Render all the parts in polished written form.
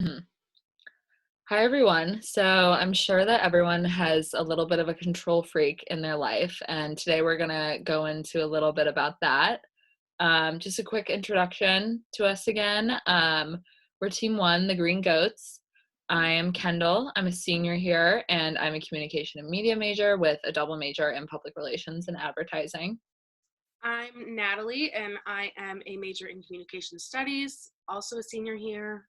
Mhm. Hi, everyone. So I'm sure that everyone has a little bit of a control freak in their life, and today we're going to go into a little bit about that. Just a quick introduction to us again. We're Team One, the Green Goats. I am Kendall. I'm a senior here, and I'm a communication and media major with a double major in public relations and advertising. I'm Natalie, and I am a major in communication studies, also a senior here.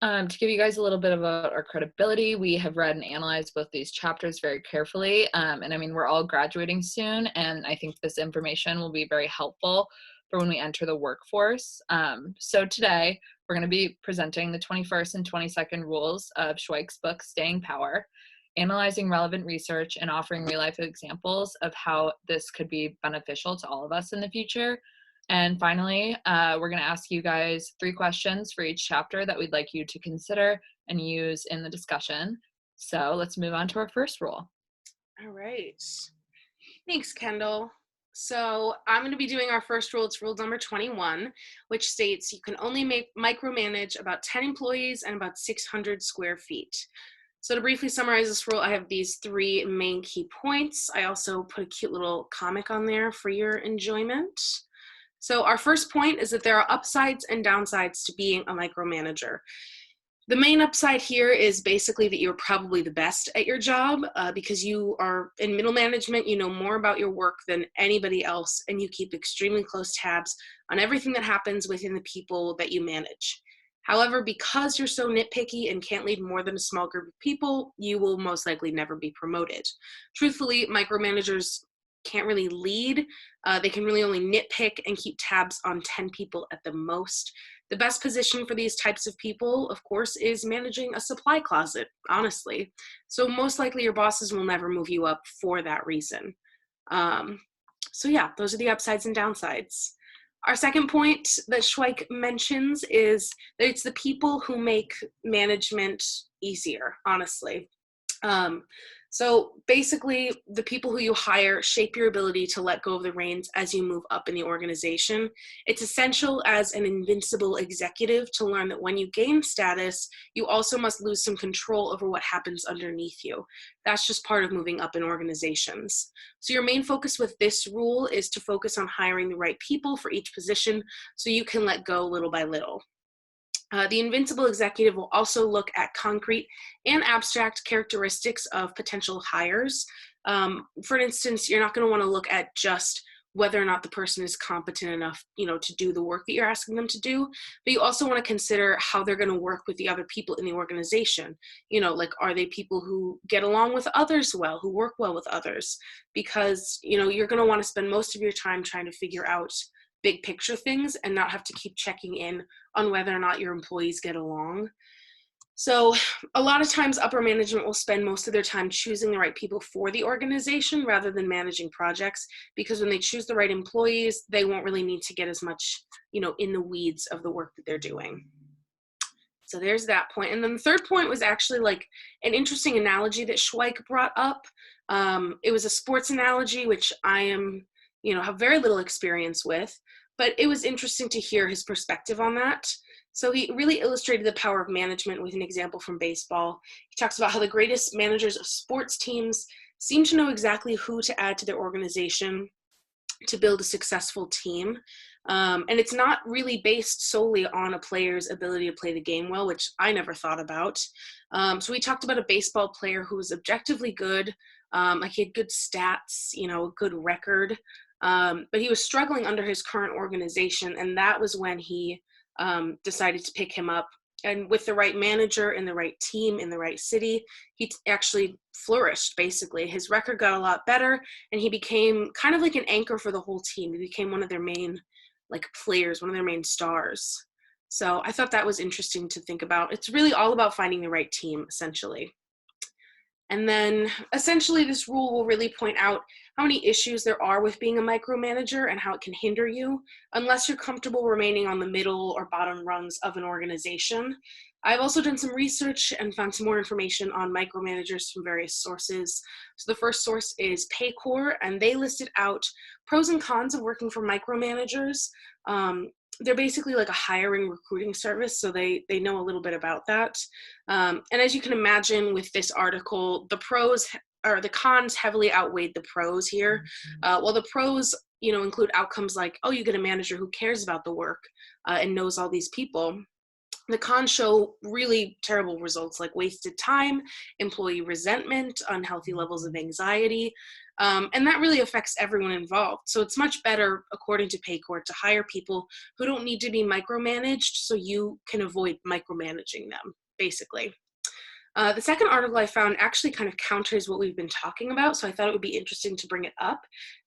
To give you guys a little bit about our credibility, we have read and analyzed both these chapters very carefully. And I mean, we're all graduating soon, and I think this information will be very helpful for when we enter the workforce. So today, we're going to be presenting the 21st and 22nd rules of Schweich's book, Staying Power, analyzing relevant research and offering real life examples of how this could be beneficial to all of us in the future. And finally, we're going to ask you guys 3 questions for each chapter that we'd like you to consider and use in the discussion. So let's move on to our first rule. All right. Thanks, Kendall. So I'm going to be doing our first rule. It's rule number 21, which states you can only micromanage about 10 employees and about 600 square feet. So to briefly summarize this rule, I have these 3 main key points. I also put a cute little comic on there for your enjoyment. So our first point is that there are upsides and downsides to being a micromanager. The main upside here is basically that you're probably the best at your job because you are in middle management, you know more about your work than anybody else, and you keep extremely close tabs on everything that happens within the people that you manage. However, because you're so nitpicky and can't lead more than a small group of people, you will most likely never be promoted. Truthfully, micromanagers can't really lead. They can really only nitpick and keep tabs on 10 people at the most. The best position for these types of people, of course, is managing a supply closet, honestly. So most likely your bosses will never move you up for that reason. Um, so yeah, those are the upsides and downsides. Our second point that Schweich mentions is that it's the people who make management easier, honestly. Um, so basically, the people who you hire shape your ability to let go of the reins as you move up in the organization. It's essential as an invincible executive to learn that when you gain status, you also must lose some control over what happens underneath you. That's just part of moving up in organizations. So your main focus with this rule is to focus on hiring the right people for each position so you can let go little by little. The invincible executive will also look at concrete and abstract characteristics of potential hires. For instance, you're not going to want to look at just whether or not the person is competent enough, to do the work that you're asking them to do, but you also want to consider how they're going to work with the other people in the organization. Like, are they people who get along with others well, who work well with others? Because, you're going to want to spend most of your time trying to figure out big picture things and not have to keep checking in on whether or not your employees get along. So a lot of times upper management will spend most of their time choosing the right people for the organization rather than managing projects, because when they choose the right employees, they won't really need to get as much, in the weeds of the work that they're doing. So there's that point. And then the third point was actually like an interesting analogy that Schweich brought up. It was a sports analogy, which I am, have very little experience with, but it was interesting to hear his perspective on that. So he really illustrated the power of management with an example from baseball. He talks about how the greatest managers of sports teams seem to know exactly who to add to their organization to build a successful team. And it's not really based solely on a player's ability to play the game well, which I never thought about. So we talked about a baseball player who was objectively good, like he had good stats, a good record, but he was struggling under his current organization, and that was when he decided to pick him up. And with the right manager and the right team in the right city, he actually flourished, basically. His record got a lot better, and he became kind of like an anchor for the whole team. He became one of their main players, one of their main stars. So I thought that was interesting to think about. It's really all about finding the right team, essentially. And then essentially this rule will really point out how many issues there are with being a micromanager and how it can hinder you unless you're comfortable remaining on the middle or bottom rungs of an organization. I've also done some research and found some more information on micromanagers from various sources. So the first source is Paycor, and they listed out pros and cons of working for micromanagers. they're basically like a hiring recruiting service, so they know a little bit about that. And as you can imagine with this article, the pros or the cons heavily outweighed the pros here. While the pros, include outcomes like, oh, you get a manager who cares about the work and knows all these people. The cons show really terrible results like wasted time, employee resentment, unhealthy levels of anxiety, and that really affects everyone involved. So it's much better, according to Paycor, to hire people who don't need to be micromanaged so you can avoid micromanaging them, basically. The second article I found actually kind of counters what we've been talking about, so I thought it would be interesting to bring it up.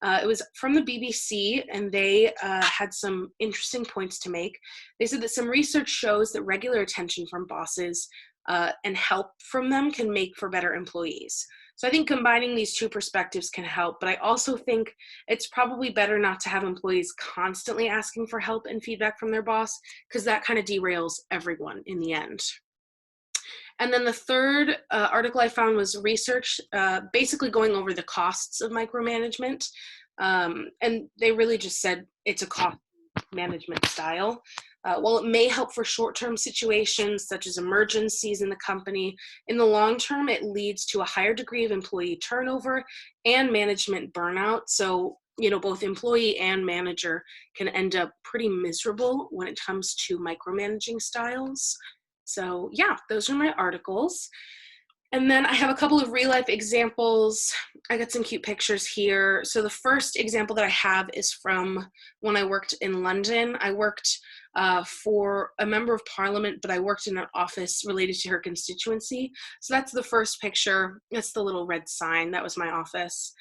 It was from the BBC, and they had some interesting points to make. They said that some research shows that regular attention from bosses and help from them can make for better employees. So I think combining these two perspectives can help, but I also think it's probably better not to have employees constantly asking for help and feedback from their boss, because that kind of derails everyone in the end. And then the third article I found was research, basically going over the costs of micromanagement. And they really just said it's a cost management style. While it may help for short-term situations such as emergencies in the company, in the long term, it leads to a higher degree of employee turnover and management burnout. So, both employee and manager can end up pretty miserable when it comes to micromanaging styles. So yeah, those are my articles. And then I have a couple of real life examples. I got some cute pictures here. So the first example that I have is from when I worked in London. I worked for a member of parliament, but I worked in an office related to her constituency. So that's the first picture. That's the little red sign. That was my office.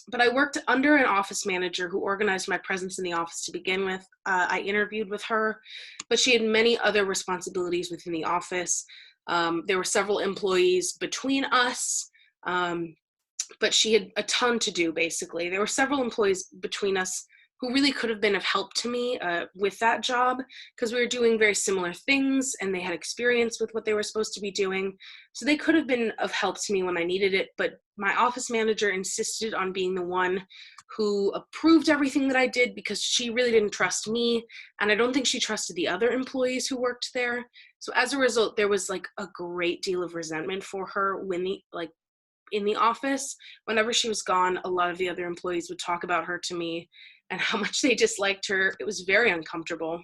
But I worked under an office manager who organized my presence in the office to begin with. I interviewed with her, but she had many other responsibilities within the office. There were several employees between us, but she had a ton to do, basically. There were several employees between us who really could have been of help to me with that job, because we were doing very similar things and they had experience with what they were supposed to be doing. So they could have been of help to me when I needed it, but my office manager insisted on being the one who approved everything that I did, because she really didn't trust me, and I don't think she trusted the other employees who worked there. So as a result, there was like a great deal of resentment for her when in the office. Whenever she was gone, a lot of the other employees would talk about her to me and how much they disliked her. It was very uncomfortable.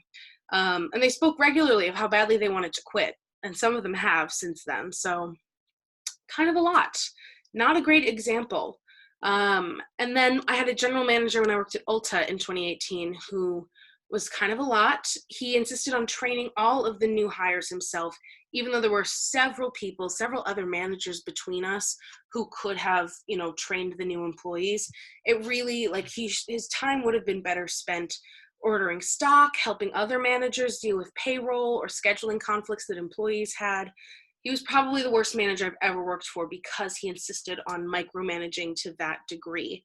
And they spoke regularly of how badly they wanted to quit. And some of them have since then. So kind of a lot. Not a great example. And then I had a general manager when I worked at Ulta in 2018 who was kind of a lot. He insisted on training all of the new hires himself, even though there were several people, several other managers between us who could have, trained the new employees. It really, his time would have been better spent ordering stock, helping other managers deal with payroll or scheduling conflicts that employees had. He was probably the worst manager I've ever worked for because he insisted on micromanaging to that degree.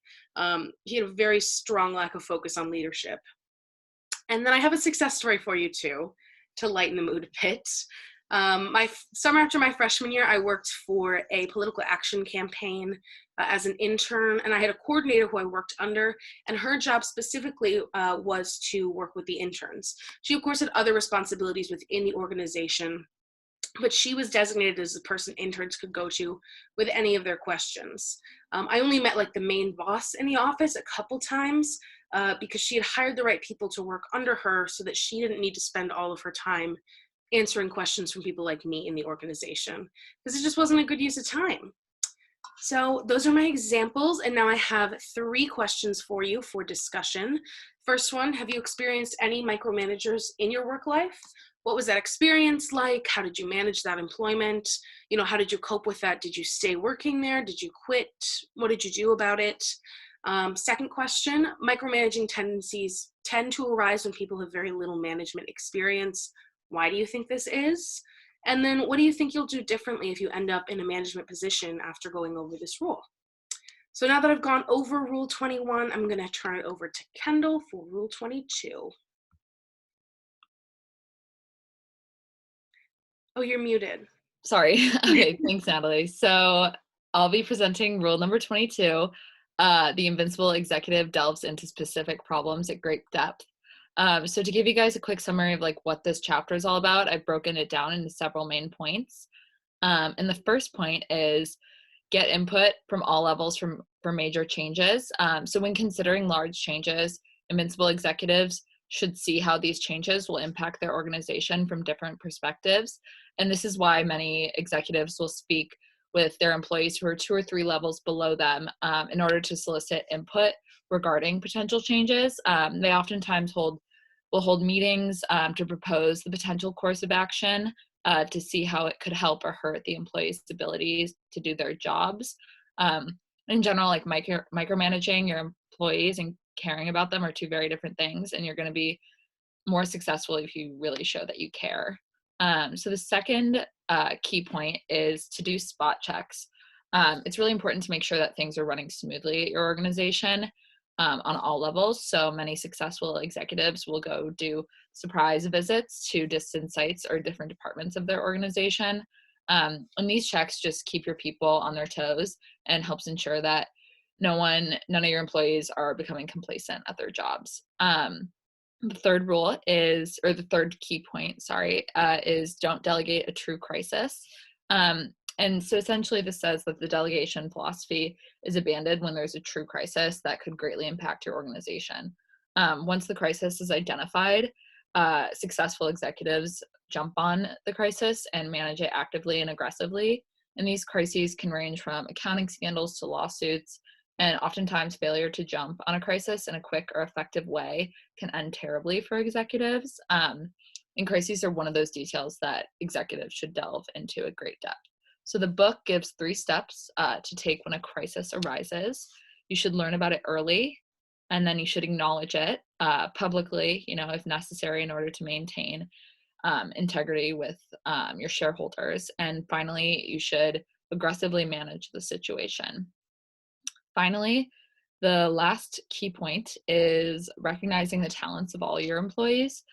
He had a very strong lack of focus on leadership. And then I have a success story for you too, to lighten the mood a bit. My summer after my freshman year, I worked for a political action campaign as an intern, and I had a coordinator who I worked under, and her job specifically was to work with the interns. She, of course, had other responsibilities within the organization, but she was designated as the person interns could go to with any of their questions. I only met the main boss in the office a couple times because she had hired the right people to work under her so that she didn't need to spend all of her time answering questions from people like me in the organization, because it just wasn't a good use of time. So those are my examples, and now I have 3 questions for you for discussion. First one, have you experienced any micromanagers in your work life? What was that experience like? How did you manage that employment? How did you cope with that? Did you stay working there? Did you quit? What did you do about it? Second question, micromanaging tendencies tend to arise when people have very little management experience. Why do you think this is? And then what do you think you'll do differently if you end up in a management position after going over this rule? So now that I've gone over Rule 21, I'm going to turn it over to Kendall for Rule 22. Oh, you're muted. Sorry. Okay, thanks, Natalie. So I'll be presenting rule number 22. The invincible executive delves into specific problems at great depth. So to give you guys a quick summary of like what this chapter is all about, I've broken it down into several main points. And the first point is get input from all levels for major changes. So when considering large changes, invincible executives should see how these changes will impact their organization from different perspectives. And this is why many executives will speak with their employees who are 2 or 3 levels below them in order to solicit input regarding potential changes. They oftentimes will hold meetings to propose the potential course of action to see how it could help or hurt the employees' abilities to do their jobs. In general, like micromanaging your employees and caring about them are 2 very different things, and you're going to be more successful if you really show that you care. So the second key point is to do spot checks. It's really important to make sure that things are running smoothly at your organization on all levels. So many successful executives will go do surprise visits to distant sites or different departments of their organization. And these checks just keep your people on their toes and helps ensure that none of your employees are becoming complacent at their jobs. The third rule is, or the third key point, sorry, is don't delegate a true crisis. And so essentially this says that the delegation philosophy is abandoned when there's a true crisis that could greatly impact your organization. Once the crisis is identified, successful executives jump on the crisis and manage it actively and aggressively. And these crises can range from accounting scandals to lawsuits, and oftentimes failure to jump on a crisis in a quick or effective way can end terribly for executives. And crises are one of those details that executives should delve into at great depth. So the book gives 3 steps to take when a crisis arises. You should learn about it early, and then you should acknowledge it publicly, if necessary, in order to maintain integrity with your shareholders. And finally, you should aggressively manage the situation. Finally, the last key point is recognizing the talents of all your employees.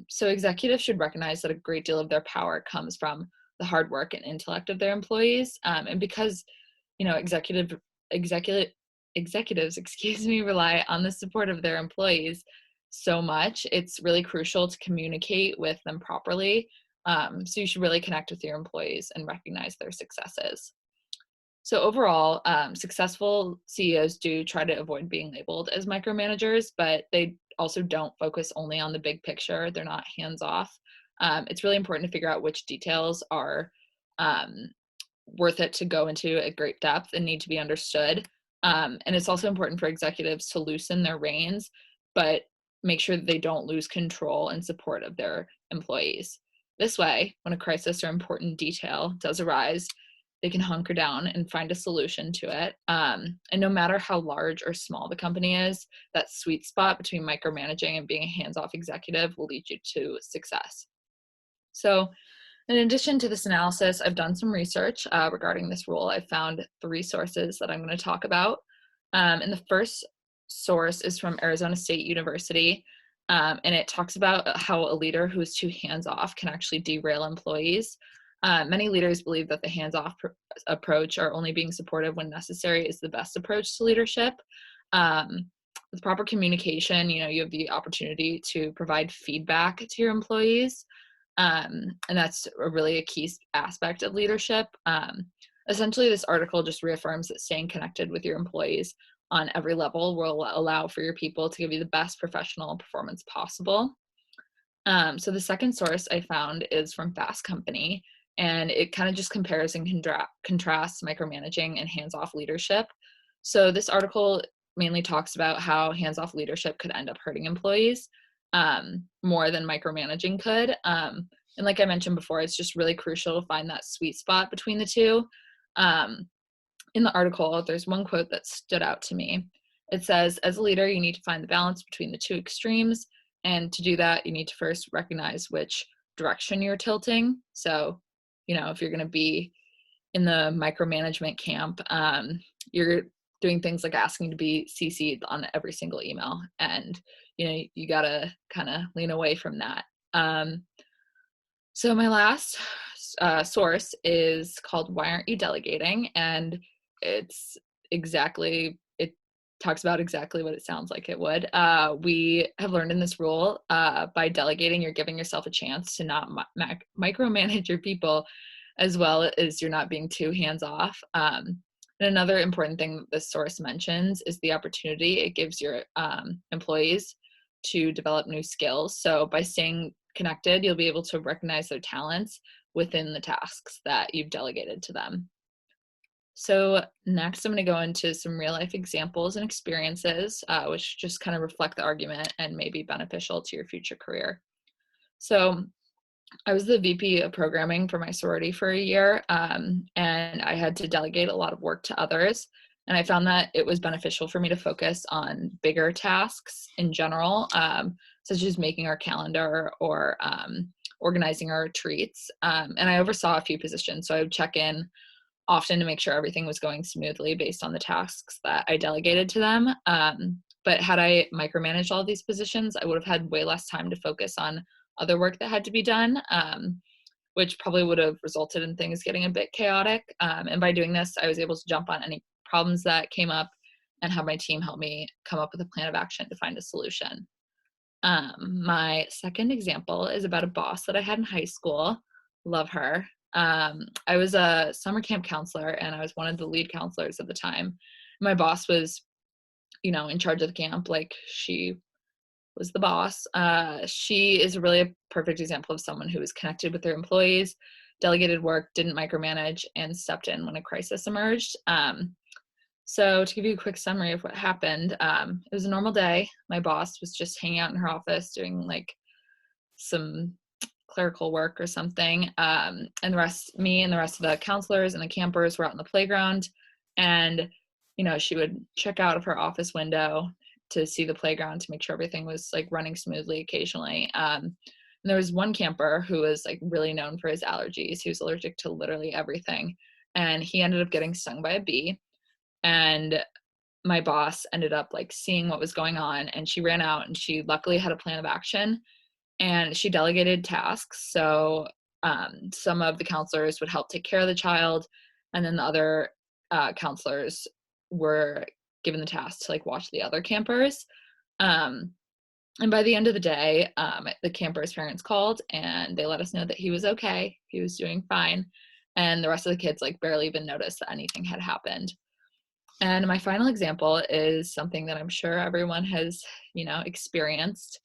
So executives should recognize that a great deal of their power comes from the hard work and intellect of their employees. And because, executives, excuse me, rely on the support of their employees so much, it's really crucial to communicate with them properly. So you should really connect with your employees and recognize their successes. So overall, successful CEOs do try to avoid being labeled as micromanagers, but they also don't focus only on the big picture. They're not hands off. It's really important to figure out which details are um, worth it to go into at great depth and need to be understood. And it's also important for executives to loosen their reins, but make sure that they don't lose control and support of their employees. This way, when a crisis or important detail does arise, they can hunker down and find a solution to it. And no matter how large or small the company is, that sweet spot between micromanaging and being a hands-off executive will lead you to success. So in addition to this analysis, I've done some research regarding this rule. I found 3 sources that I'm going to talk about. And the first source is from Arizona State University. And it talks about how a leader who is too hands-off can actually derail employees. Many leaders believe that the hands-off approach or only being supportive when necessary is the best approach to leadership. With proper communication, you have the opportunity to provide feedback to your employees. And that's a key aspect of leadership. Essentially, this article just reaffirms that staying connected with your employees on every level will allow for your people to give you the best professional performance possible. So the second source I found is from Fast Company, and it kind of just compares and contrasts micromanaging and hands-off leadership. So this article mainly talks about how hands-off leadership could end up hurting employees more than micromanaging could. And like I mentioned before, it's just really crucial to find that sweet spot between the two. In the article, there's one quote that stood out to me. It says, as a leader, you need to find the balance between the 2 extremes. And to do that, you need to first recognize which direction you're tilting. So, if you're going to be in the micromanagement camp, you're doing things like asking to be CC'd on every single email. And, you got to kind of lean away from that. So my last source is called Why Aren't You Delegating? And it's exactly, it talks about exactly what it sounds like it would. We have learned in this rule, by delegating, you're giving yourself a chance to not micromanage your people, as well as you're not being too hands off. And another important thing that this source mentions is the opportunity it gives your employees to develop new skills. So by staying connected, you'll be able to recognize their talents within the tasks that you've delegated to them. So next, I'm going to go into some real life examples and experiences, which just kind of reflect the argument and may be beneficial to your future career. So I was the VP of programming for my sorority for a year, and I had to delegate a lot of work to others. And I found that it was beneficial for me to focus on bigger tasks in general, such as making our calendar or organizing our retreats. And I oversaw a few positions, so I would check in often to make sure everything was going smoothly based on the tasks that I delegated to them. But had I micromanaged all these positions, I would have had way less time to focus on other work that had to be done, which probably would have resulted in things getting a bit chaotic. And by doing this, I was able to jump on any problems that came up and have my team help me come up with a plan of action to find a solution. My second example is about a boss that I had in high school. Love her. I was a summer camp counselor and I was one of the lead counselors at the time. My boss was, in charge of the camp. Like, she was the boss. She is really a perfect example of someone who was connected with their employees, delegated work, didn't micromanage, and stepped in when a crisis emerged. So to give you a quick summary of what happened, it was a normal day. My boss was just hanging out in her office doing like some clerical work or something. And me and the rest of the counselors and the campers were out in the playground. And, she would check out of her office window to see the playground to make sure everything was like running smoothly occasionally. And there was one camper who was like really known for his allergies. He was allergic to literally everything. And he ended up getting stung by a bee. And my boss ended up like seeing what was going on, and she ran out and she luckily had a plan of action and she delegated tasks. So some of the counselors would help take care of the child, and then the other counselors were given the task to like watch the other campers. Um, and by the end of the day, the camper's parents called and they let us know that he was okay. He was doing fine. And the rest of the kids like barely even noticed that anything had happened. And my final example is something that I'm sure everyone has, experienced: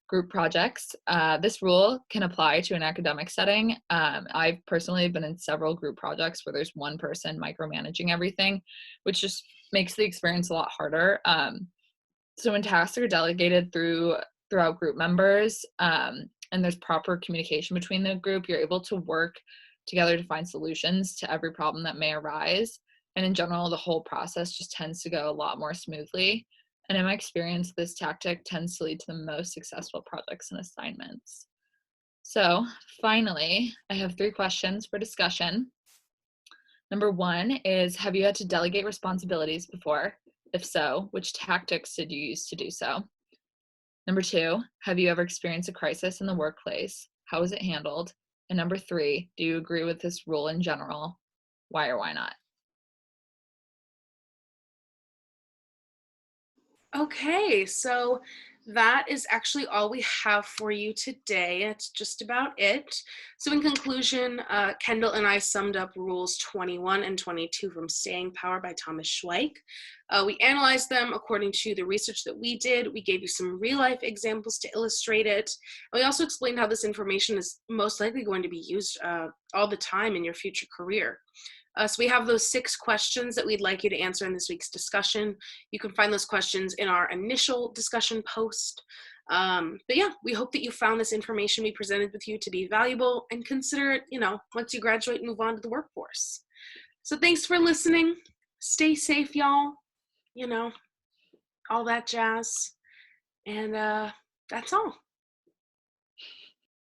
group projects. This rule can apply to an academic setting. I've personally been in several group projects where there's one person micromanaging everything, which just makes the experience a lot harder. So when tasks are delegated throughout group members, and there's proper communication between the group, you're able to work together to find solutions to every problem that may arise. And in general, the whole process just tends to go a lot more smoothly. And in my experience, this tactic tends to lead to the most successful projects and assignments. So finally, I have 3 questions for discussion. Number 1 is, have you had to delegate responsibilities before? If so, which tactics did you use to do so? Number 2, have you ever experienced a crisis in the workplace? How was it handled? And number 3, do you agree with this rule in general? Why or why not? Okay, so that is actually all we have for you today. It's just about it. So in conclusion, Kendall and I summed up rules 21 and 22 from Staying Power by Thomas Schweich. We analyzed them according to the research that we did. We gave you some real life examples to illustrate it. And we also explained how this information is most likely going to be used all the time in your future career. So we have those 6 questions that we'd like you to answer in this week's discussion. You can find those questions in our initial discussion post. But yeah, we hope that you found this information we presented with you to be valuable and consider it, once you graduate and move on to the workforce. So thanks for listening. Stay safe, y'all. All that jazz. And that's all.